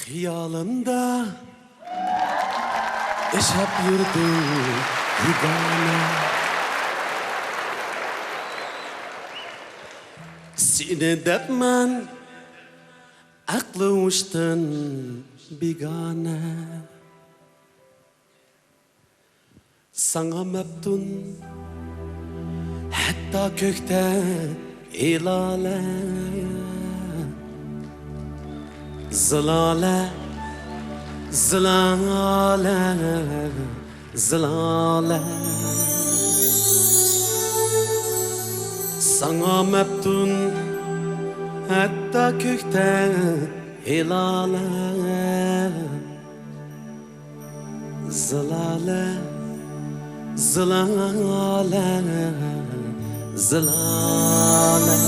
Hiyalında yaşap yürüdüm yegane. Seni depmen aklı uçtun bigane. Sana meftun hatta kökte ilale. Zilale, zilale, zilale. Sana meftun hatta kökte hilale. Zilale, zilale, zilale.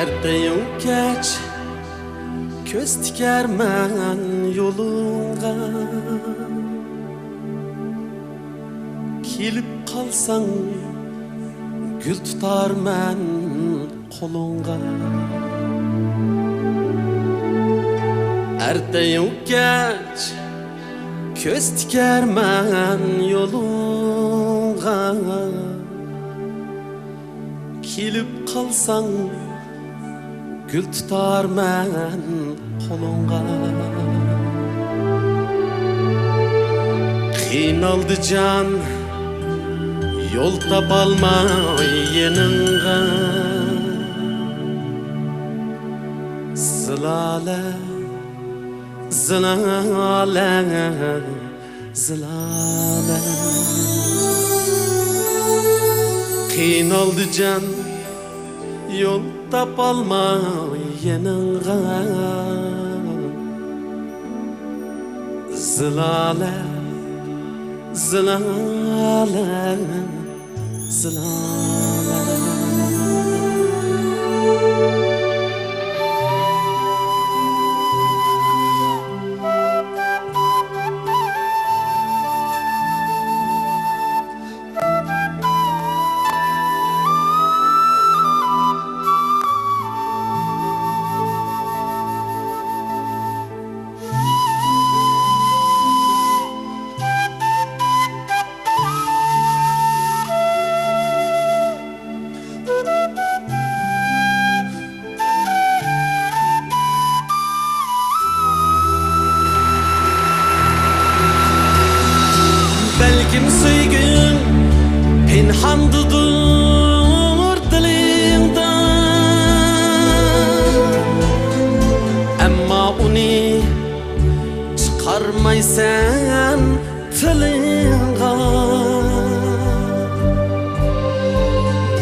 Erdeyim geç köz tikermen yolunga. Kelip kalsan gül tutar men kolunga. Erdeyim geç köz tikermen yolunga. Kelip kalsan gül tutar men kolunga. Qiynaldı can yol tapalmay yeningga. Zilale, zilale, zilale. Qiynaldı can yol tapalmay yeningga. Zilale, zilale, zilale. Belkim söygün pinhandıdır dilingda. Emma uni çıkarmaysan tilingga.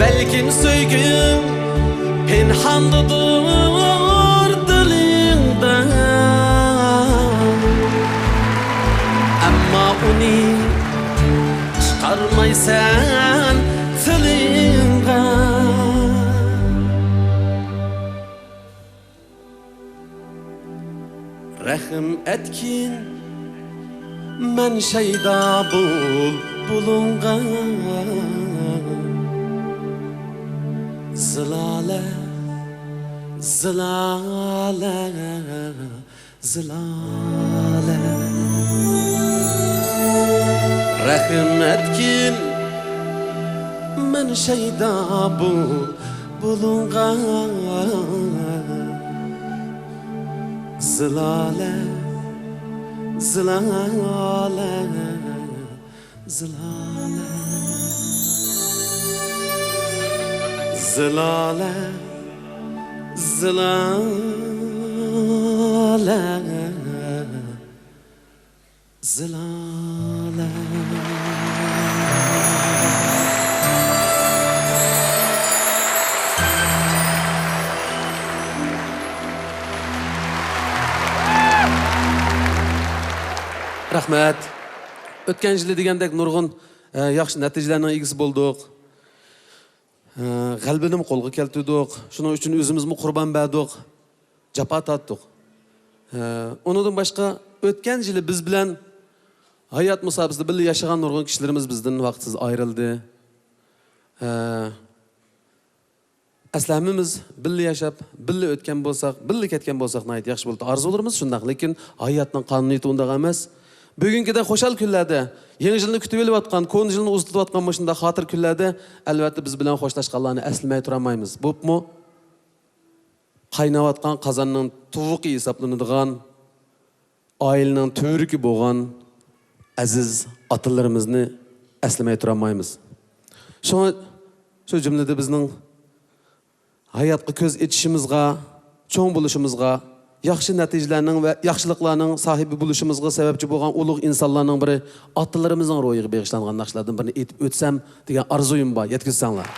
Belkim söygün pinhandıdır dilingda. Emma uni çıkarmaysan tilingga. Rahim etkin men şeyda bulunga. Zilale, zilale, zilale. Rahim etkin men şeyda bulunga. Zilale, zilale, zilale. Zilale, zilale, zilale. Rahmat. O'tgan yili degandek nurg'un yaxshi natijalarning egasi bo'ldik. G'albini qo'lga keltirdik. Shuning uchun o'zimizni qurbon berdik. Jafo tortdik. Undan boshqa o'tgan yili biz bilan hayot musobaqasida birga yashagan nurg'un kishilarimiz bizdan vaqtsiz ayrildi. Aslamimiz birga yashab, birga o'tgan bo'lsak, birga ketgan bo'lsak, nayt yaxshi bo'ldi. Arzularimiz shundaq, lekin hayotning qonuniyati undaq emas. Bugünküde xo'shal kunlarda, yangi yilni kutib olayotgan, ko'ng yilni uzatayotgan shunday xotir kunlarda albatta biz bilan xo'shlashganlarni aslamay tura olmaymiz. Bo'pmi? Qaynayotgan qozonning tuvuqi hisoblanadigan, oilaning to'riki bo'lgan aziz otalarimizni aslamay tura olmaymiz. Shu jumlada bizning hayotga ko'z etishimizga, cho'ng bo'lishimizga, yaxshi natijalarning va yaxshiliklarning sahibi bo'lishimizga sababchi bo'lgan ulug' insonlarning biri otalarimizning ro'yiga bag'ishlangan naqshlardan birini aytib o'tsam degan arzuyim bor. Yetkazsanglar.